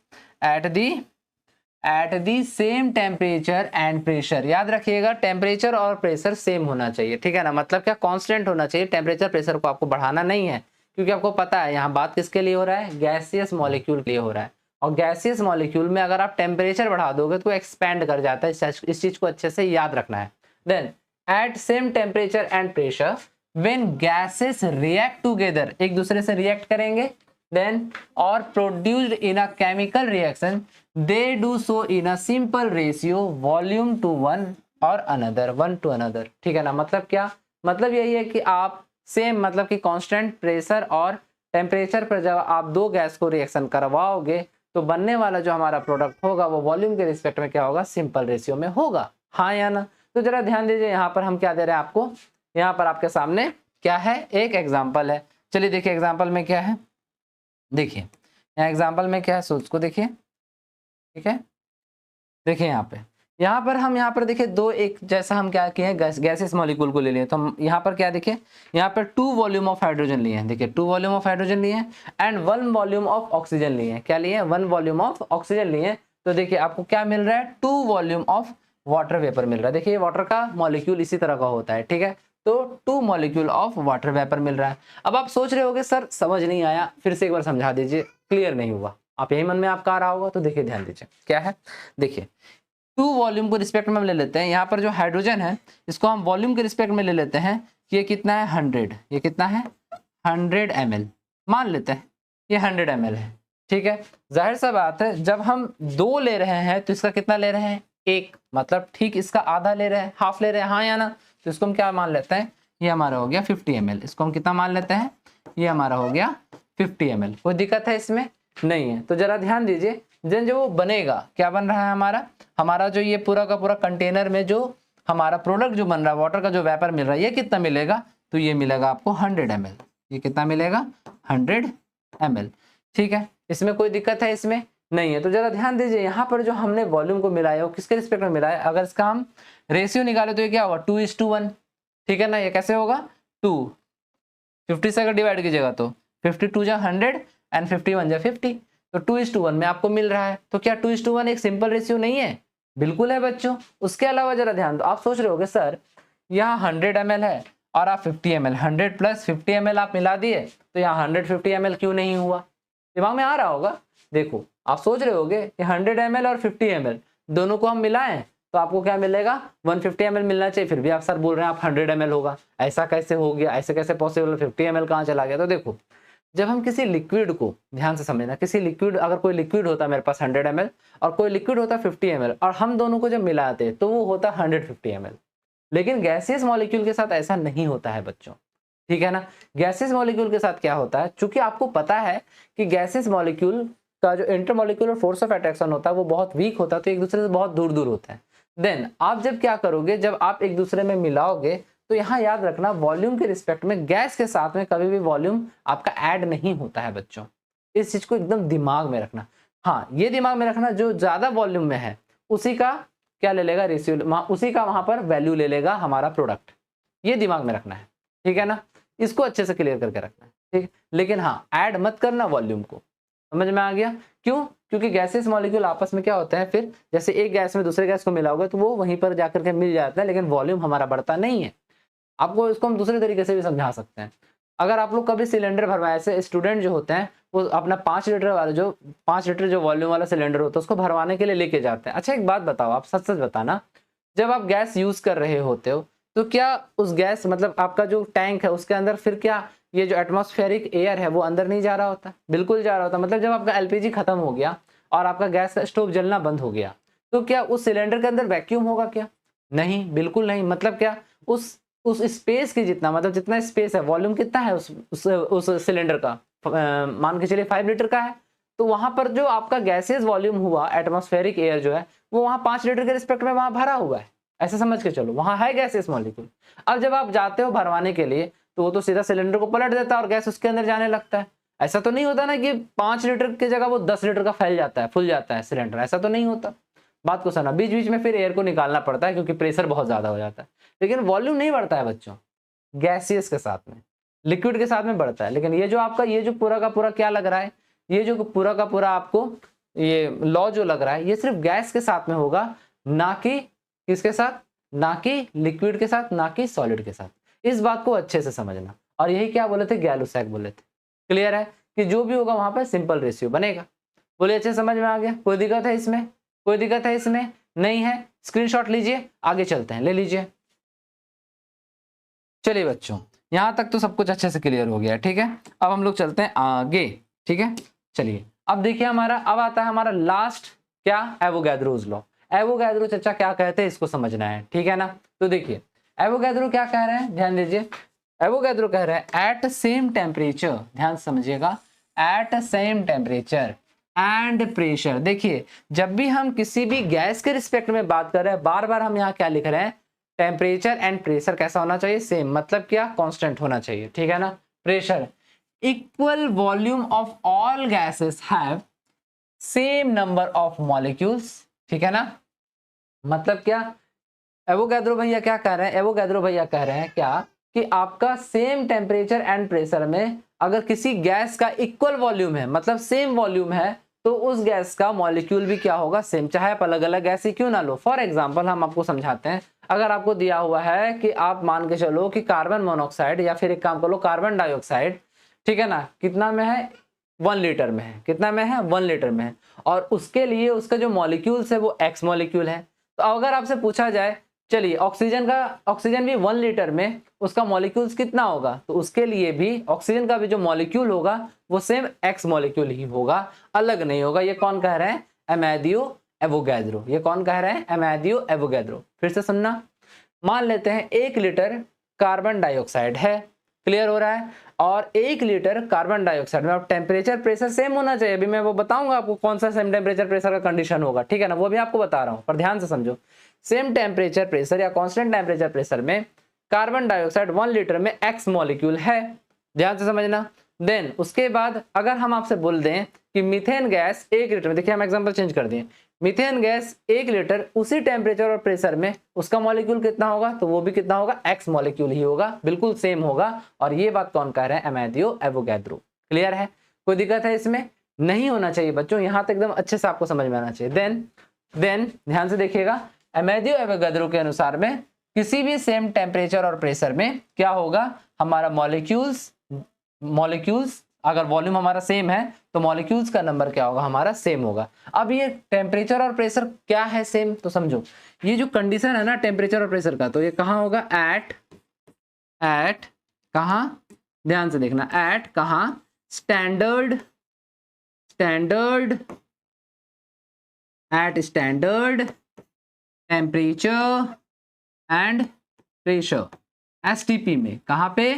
at the same temperature and pressure. याद रखिएगा टेम्परेचर और प्रेशर सेम होना चाहिए, ठीक है ना, मतलब क्या कांस्टेंट होना चाहिए। टेम्परेचर प्रेशर को आपको बढ़ाना नहीं है, क्योंकि आपको पता है यहाँ बात किसके लिए हो रहा है, गैसियस मॉलिक्यूल के लिए हो रहा है। और गैसियस मॉलिक्यूल में अगर आप टेम्परेचर बढ़ा दोगे तो एक्सपैंड कर जाता है, इस चीज को अच्छे से याद रखना है। Then at same temperature and pressure when gases react together, एक दूसरे से रिएक्ट करेंगे, देन और produced in a chemical reaction they do so in a simple ratio volume to one और अनदर, वन टू अनदर, ठीक है ना। मतलब क्या, मतलब यही है कि आप सेम, मतलब कि कांस्टेंट प्रेशर और टेम्परेचर पर जब आप दो गैस को रिएक्शन करवाओगे तो बनने वाला जो हमारा प्रोडक्ट होगा वो वॉल्यूम के रिस्पेक्ट में क्या होगा, सिंपल रेशियो में होगा। हाँ या ना? तो जरा ध्यान दीजिए, यहाँ पर हम क्या दे रहे हैं आपको, यहाँ पर आपके सामने क्या है, एक एग्जाम्पल है। चलिए देखिए एग्जाम्पल में क्या है, देखिए यहाँ एग्जाम्पल में क्या है, सोच को देखिए, ठीक है। देखिए यहाँ पर हम देखिए दो एक जैसा हम क्या किए हैं, गैसेस मॉलिक्यूल को ले लिए। तो हम यहाँ पर क्या देखिए, यहाँ पर 2 वॉल्यूम ऑफ हाइड्रोजन लिए हैं। देखिए 2 वॉल्यूम ऑफ हाइड्रोजन लिए हैं एंड 1 वॉल्यूम ऑफ ऑक्सीजन लिए हैं। क्या लिए हैं? 1 वॉल्यूम ऑफ ऑक्सीजन लिए हैं। तो देखिए आपको क्या मिल रहा है? 2 वॉल्यूम ऑफ वाटर वेपर मिल रहा है। देखिए वाटर का मॉलिक्यूल इसी तरह का होता है, ठीक है। तो 2 मॉलिक्यूल ऑफ वाटर वेपर मिल रहा है। अब आप सोच रहे होगे सर समझ नहीं आया, फिर से एक बार समझा दीजिए, क्लियर नहीं हुआ। आप यही मन में आपका आ रहा होगा। तो देखिए ध्यान दीजिए क्या है। देखिए 2 वॉल्यूम को रिस्पेक्ट में हम ले लेते हैं। यहाँ पर जो हाइड्रोजन है इसको हम वॉल्यूम के रिस्पेक्ट में ले लेते हैं कि ये कितना है 100। ये कितना है 100 ml मान लेते हैं, ये 100 ml है, ठीक है। जाहिर सा बात है जब हम 2 ले रहे हैं तो इसका कितना ले रहे हैं? 1, मतलब ठीक इसका आधा ले रहे हैं, हाफ ले रहे हैं, हाँ या ना। तो इसको हम क्या मान लेते हैं? ये हमारा हो गया 50 ml। इसको हम कितना मान लेते हैं? ये हमारा हो गया 50 ml। कोई दिक्कत है इसमें? नहीं है। तो जरा ध्यान दीजिए, जो वो बनेगा, क्या बन रहा है हमारा जो ये पूरा का पूरा कंटेनर में जो हमारा प्रोडक्ट जो बन रहा है, वाटर का जो वेपर मिल रहा है, ये कितना मिलेगा? तो ये मिलेगा आपको 100 ml। ये कितना मिलेगा? 100 ml, ठीक है। इसमें कोई दिक्कत है? इसमें नहीं है। तो जरा ध्यान दीजिए, यहाँ पर जो हमने वॉल्यूम को मिलाया वो किसके रिस्पेक्ट में मिलाया? अगर इसका हम रेशियो निकाले तो ये क्या होगा? 2:1, ठीक है ना। ये कैसे होगा? 2 50 से अगर डिवाइड कीजिएगा तो 52 जा 100 एंड 51 जा 50, तो 2:1 में आपको मिल रहा है। तो क्या 2:1 एक सिंपल रेशियो नहीं है? बिल्कुल है बच्चों। उसके अलावा जरा ध्यान दो, आप सोच रहे होगे सर यहाँ 100 ml है और आप 50 ml, 100 प्लस 50 ml आप मिला दिए तो यहाँ 150 ml क्यों नहीं हुआ? दिमाग में आ रहा होगा। देखो आप सोच रहे होगे कि 100 ml और 50 ml दोनों को हम मिलाएं तो आपको क्या मिलेगा? 150 ml मिलना चाहिए। फिर भी आप सर बोल रहे हैं आप 100 ml होगा, ऐसा कैसे हो गया? ऐसे कैसे पॉसिबल? 50 ml कहाँ चला गया? तो देखो जब हम किसी लिक्विड को, ध्यान से समझना, किसी लिक्विड, अगर कोई लिक्विड होता है मेरे पास 100 ml और कोई लिक्विड होता 50 ml और हम दोनों को जब मिलाते तो वो होता 150 ml। लेकिन गैसियस मॉलिक्यूल के साथ ऐसा नहीं होता है बच्चों, ठीक है ना। गैसियस मॉलिक्यूल के साथ क्या होता है, चूंकि आपको पता है कि गैसियस मॉलिक्यूल का जो इंटरमॉलिक्यूलर फोर्स ऑफ अट्रैक्शन होता है वो बहुत वीक होता है, तो एक दूसरे से बहुत दूर दूर होता है। देन आप जब क्या करोगे, जब आप एक दूसरे में मिलाओगे तो यहाँ याद रखना वॉल्यूम के रिस्पेक्ट में गैस के साथ में कभी भी वॉल्यूम आपका ऐड नहीं होता है बच्चों। इस चीज को एकदम दिमाग में रखना। हाँ ये दिमाग में रखना, जो ज्यादा वॉल्यूम में है उसी का क्या ले लेगा? रेशियो, उसी का वहां पर वैल्यू ले लेगा हमारा प्रोडक्ट। ये दिमाग में रखना है, ठीक है ना। इसको अच्छे से क्लियर करके रखना है, ठीक। लेकिन हाँ ऐड मत करना वॉल्यूम को, समझ में आ गया? क्यों? क्योंकि गैसेस मॉलिक्यूल आपस में क्या होता है, फिर जैसे एक गैस में दूसरे गैस को मिलाओगे तो वो वहीं पर जाकर के मिल जाता है, लेकिन वॉल्यूम हमारा बढ़ता नहीं है। आपको इसको हम दूसरे तरीके से भी समझा सकते हैं। अगर आप लोग कभी सिलेंडर भरवाए, ऐसे स्टूडेंट जो होते हैं वो अपना 5 लीटर वाला जो 5 लीटर जो वॉल्यूम वाला सिलेंडर होता है उसको भरवाने के लिए लेके जाते हैं। अच्छा एक बात बताओ, आप सच सच बताना, जब आप गैस यूज कर रहे होते हो तो क्या उस गैस, मतलब आपका जो टैंक है उसके अंदर फिर क्या ये जो एटमॉस्फेरिक एयर है वो अंदर नहीं जा रहा होता? बिल्कुल जा रहा होता। मतलब जब आपका एलपीजी खत्म हो गया और आपका गैस का स्टोव जलना बंद हो गया तो क्या उस सिलेंडर के अंदर वैक्यूम होगा क्या? नहीं, बिल्कुल नहीं। मतलब क्या उस स्पेस की जितना, मतलब जितना स्पेस है, वॉल्यूम कितना है उस सिलेंडर का, मान के चलिए 5 लीटर का है, तो वहां पर जो आपका गैसेस वॉल्यूम हुआ, एटमॉस्फेरिक एयर जो है वो वहां 5 लीटर के रिस्पेक्ट में वहां भरा हुआ है। ऐसे समझ के चलो, वहां है गैसेस मॉलिक्यूल। अब जब आप जाते हो भरवाने के लिए तो वो तो सीधा सिलेंडर को पलट देता है और गैस उसके अंदर जाने लगता है। ऐसा तो नहीं होता ना कि 5 लीटर की जगह वो 10 लीटर का फैल जाता है, फुल जाता है सिलेंडर, ऐसा तो नहीं होता। बात को समझना, बीच बीच में फिर एयर को निकालना पड़ता है क्योंकि प्रेशर बहुत ज्यादा हो जाता है। लेकिन वॉल्यूम नहीं बढ़ता है बच्चों, गैसियस के साथ में, लिक्विड के साथ में बढ़ता है। लेकिन ये जो आपका ये जो पूरा का पूरा क्या लग रहा है, ये जो पूरा का पूरा आपको ये लॉ जो लग रहा है ये सिर्फ गैस के साथ में होगा, ना कि किसके साथ, ना कि लिक्विड के साथ, ना कि सॉलिड के साथ। इस बात को अच्छे से समझना। और यही क्या बोले थे, गैलुसैक बोले थे। क्लियर है कि जो भी होगा वहां पर सिंपल रेशियो बनेगा। बोलिए अच्छे समझ में आ गया? कोई दिक्कत है इसमें? कोई दिक्कत है इसमें? नहीं है? स्क्रीनशॉट लीजिए, आगे चलते हैं, ले लीजिए। चलिए बच्चों यहां तक तो सब कुछ अच्छे से क्लियर हो गया, ठीक है। अब हम लोग चलते हैं आगे, ठीक है। चलिए अब देखिए हमारा अब आता है हमारा लास्ट क्या, एवोगैड्रोस लॉ। एवोगैड्रो चर्चा क्या कहते हैं इसको समझना है, ठीक है ना। तो देखिए एवोगैड्रो क्या कह रहे हैं, ध्यान दीजिए। एवोगैड्रो कह रहे हैं एट सेम टेम्परेचर, ध्यान समझिएगा, at same temperature and pressure. देखिए जब भी हम किसी भी गैस के रिस्पेक्ट में बात कर रहे हैं, बार बार हम यहाँ क्या लिख रहे हैं, टेम्परेचर एंड प्रेशर कैसा होना चाहिए, सेम, मतलब क्या, कांस्टेंट होना चाहिए, ठीक है ना। Pressure, equal volume of all gases have same number of molecules, ठीक है ना। मतलब क्या, एवोगैड्रो भैया क्या कह रहे हैं, एवोगैड्रो भैया कह रहे हैं क्या कि आपका सेम टेम्परेचर एंड प्रेशर में अगर किसी गैस का इक्वल वॉल्यूम है, मतलब सेम वॉल्यूम है, तो उस गैस का मॉलिक्यूल भी क्या होगा, सेम, चाहे आप अलग अलग गैस ही क्यों ना लो। फॉर एग्जांपल हम आपको समझाते हैं, अगर आपको दिया हुआ है कि आप मान के चलो कि कार्बन मोनोऑक्साइड या फिर एक काम कर लो कार्बन डाइऑक्साइड, ठीक है ना, कितना में है, 1 लीटर में है, कितना में है, 1 लीटर में है, और उसके लिए उसका जो मॉलिक्यूल्स है वो एक्स मॉलिक्यूल है। तो अगर आपसे पूछा जाए चलिए ऑक्सीजन भी 1 लीटर में उसका मॉलिक्यूल्स कितना होगा, तो उसके लिए भी ऑक्सीजन का भी जो मॉलिक्यूल होगा वो सेम एक्स मॉलिक्यूल ही होगा, अलग नहीं होगा। ये कौन कह रहे हैं, अमैदियो एवोगैड्रो। ये कौन कह रहे हैं, अमैदियो एवोगैड्रो। फिर से सुनना, मान लेते हैं 1 लीटर कार्बन डाइऑक्साइड है, क्लियर हो रहा है, और 1 लीटर कार्बन डाइऑक्साइड में अब टेम्परेचर प्रेशर सेम होना चाहिए। अभी मैं वो बताऊंगा आपको कौन सा सेम टेम्परेचर प्रेशर का कंडीशन होगा, ठीक है ना, वो भी आपको बता रहा हूं, पर ध्यान से समझो। सेम टेम्परेचर प्रेशर या कांस्टेंट टेम्परेचर प्रेशर में कार्बन डाइऑक्साइड 1 लीटर में एक्स मॉलिक्यूल है, ध्यान से समझना। देन उसके बाद अगर हम आपसे बोल दें कि मीथेन गैस 1 लीटर में, देखिए हम एग्जांपल चेंज कर दिए, मीथेन गैस 1 लीटर उसी टेम्परेचर और प्रेशर में उसका मॉलिक्यूल कितना होगा, तो वो भी कितना होगा, एक्स मॉलिक्यूल ही होगा, बिल्कुल सेम होगा। और ये बात कौन कह रहे हैं, अमैदियो एवोगैड्रो। क्लियर है, कोई दिक्कत है इसमें, नहीं होना चाहिए बच्चों, यहां तक एकदम अच्छे से आपको समझ में आना चाहिए। देन ध्यान से देखिएगा, अमैदियो एवोगैड्रो के अनुसार में किसी भी सेम टेम्परेचर और प्रेशर में क्या होगा, हमारा मॉलिक्यूल्स अगर वॉल्यूम हमारा सेम है तो मॉलिक्यूल्स का नंबर क्या होगा, हमारा सेम होगा। अब ये टेम्परेचर और प्रेशर क्या है सेम, तो समझो ये जो कंडीशन है ना टेम्परेचर और प्रेशर का, तो ये कहाँ होगा, एट कहाँ, ध्यान से देखना, एट कहाँ, standard temperature and pressure, STP में, कहाँ पे,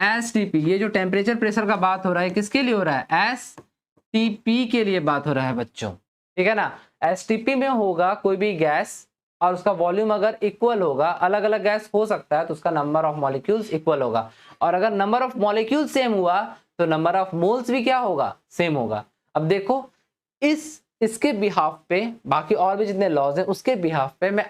एसटीपी। ये जो टेम्परेचर प्रेशर का बात हो रहा है किसके लिए हो रहा है, एसटीपी के लिए बात हो रहा है बच्चों, ठीक है ना। एसटीपी में होगा कोई भी गैस और उसका वॉल्यूम अगर इक्वल होगा, अलग अलग गैस हो सकता है तो उसका नंबर ऑफ मॉलिक्यूल्स इक्वल होगा, और अगर नंबर ऑफ मॉलिक्यूल्स सेम हुआ तो नंबर ऑफ मोल्स भी क्या होगा, सेम होगा। अब देखो इसके बिहाफ पे, बाकी और भी जितने लॉज हैं उसके बिहाफ पे मैं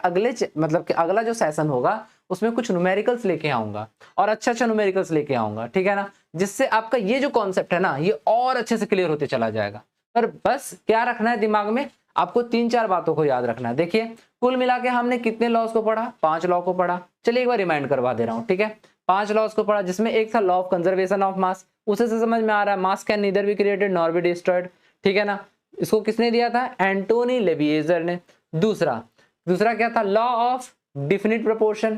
मतलब कि अगला जो सेशन होगा उसमें कुछ न्यूमेरिकल्स लेके आऊंगा, और अच्छा न्यूमेरिकल्स लेके आऊंगा, ठीक है ना, जिससे आपका ये जो कॉन्सेप्ट है ना ये और अच्छे से क्लियर होते चला जाएगा। पर बस क्या रखना है दिमाग में, आपको 3-4 बातों को याद रखना है। देखिए कुल मिला के हमने कितने लॉज को पढ़ा, 5 लॉ को पढ़ा। चलिए एक बार रिमाइंड करवा दे रहा हूँ, ठीक है, 5 लॉज को पढ़ा, जिसमें एक था लॉ ऑफ कंजर्वेशन ऑफ मास, उसे से समझ में आ रहा है मास can neither be created nor be destroyed, ठीक है ना, इसको किसने दिया था, एंटोनी लेविएजर ने। दूसरा क्या था, लॉ ऑफ डिफिनिट प्रोपोर्शन,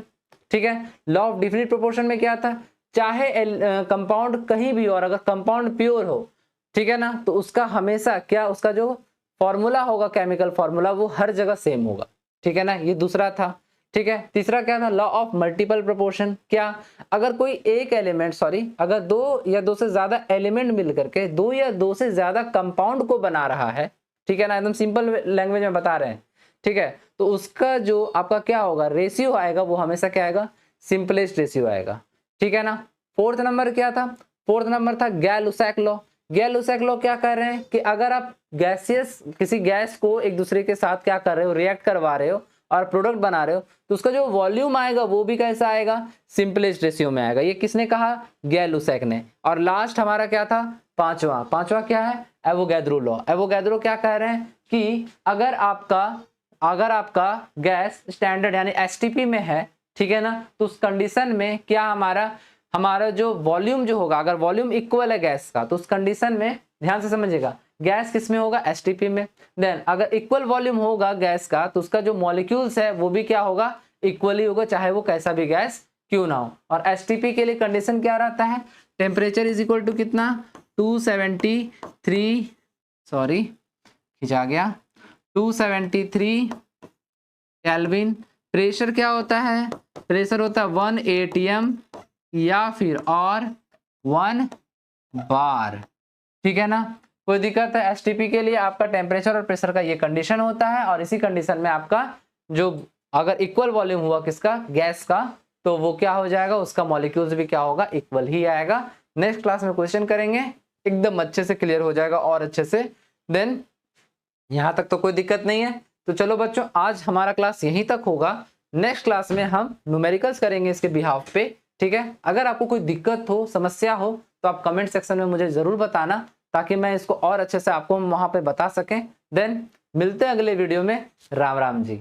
ठीक है, लॉ ऑफ डिफिनिट प्रोपोर्शन में क्या था, चाहे कंपाउंड कहीं भी हो और अगर कंपाउंड प्योर हो, ठीक है ना, तो उसका हमेशा क्या, उसका जो फॉर्मूला होगा, केमिकल फॉर्मूला, वो हर जगह सेम होगा, ठीक है ना, ये दूसरा था, ठीक है। तीसरा क्या था, लॉ ऑफ मल्टीपल प्रोपोर्शन, क्या, अगर कोई एक एलिमेंट, अगर 2 या 2 से ज्यादा एलिमेंट मिलकर के 2 या 2 से ज्यादा कंपाउंड को बना रहा है, ठीक है ना, एकदम सिंपल लैंग्वेज में बता रहे हैं, ठीक है, तो उसका जो आपका क्या होगा, रेशियो आएगा, वो हमेशा क्या आएगा, सिंपलेस्ट रेशियो आएगा, ठीक है ना। फोर्थ नंबर क्या था, फोर्थ नंबर था गैल-लुसैक लॉ। गैल-लुसैक लॉ क्या कह रहे हैं कि अगर आप किसी गैस को एक दूसरे के साथ क्या कर रहे हो, रिएक्ट करवा रहे हो और प्रोडक्ट बना रहे हो, तो उसका जो वॉल्यूम आएगा वो भी कैसा आएगा, सिंपलेस्ट रेशियो में आएगा। ये किसने कहा, गैल-लुसैक ने। और लास्ट हमारा क्या था, पांचवा क्या है, एवोगैड्रो लॉ। एवोगैड्रो क्या कह रहे हैं कि अगर आपका गैस स्टैंडर्ड यानी एसटीपी में है, ठीक है ना, तो उस कंडीशन में क्या हमारा जो वॉल्यूम जो होगा, अगर वॉल्यूम इक्वल है गैस का, तो उस कंडीशन में ध्यान से समझिएगा, गैस किस में होगा, एसटीपी में। देन अगर इक्वल वॉल्यूम होगा गैस का, तो उसका जो मॉलिक्यूल्स है वो भी क्या होगा, इक्वली होगा, चाहे वो कैसा भी गैस क्यों ना हो। और एसटीपी के लिए कंडीशन क्या रहता है, टेम्परेचर इज इक्वल टू कितना, 273, सॉरी खिंचा गया, 273 केल्विन। प्रेशर क्या होता है, प्रेशर होता है 1 atm या फिर और 1 बार, ठीक है ना, कोई दिक्कत है। एसटीपी के लिए आपका टेम्परेचर और प्रेशर का ये कंडीशन होता है, और इसी कंडीशन में आपका जो अगर इक्वल वॉल्यूम हुआ किसका, गैस का, तो वो क्या हो जाएगा, उसका मॉलिक्यूल्स भी क्या होगा, इक्वल ही आएगा। नेक्स्ट क्लास में क्वेश्चन करेंगे, एकदम अच्छे से क्लियर हो जाएगा और अच्छे से। देन यहां तक तो कोई दिक्कत नहीं है। तो चलो बच्चों, आज हमारा क्लास यहीं तक होगा। नेक्स्ट क्लास में हम न्यूमेरिकल्स करेंगे इसके बिहाफ पे, ठीक है। अगर आपको कोई दिक्कत हो, समस्या हो, तो आप कमेंट सेक्शन में मुझे जरूर बताना, ताकि मैं इसको और अच्छे से आपको वहां पे बता सकें। देन मिलते हैं अगले वीडियो में। राम राम जी।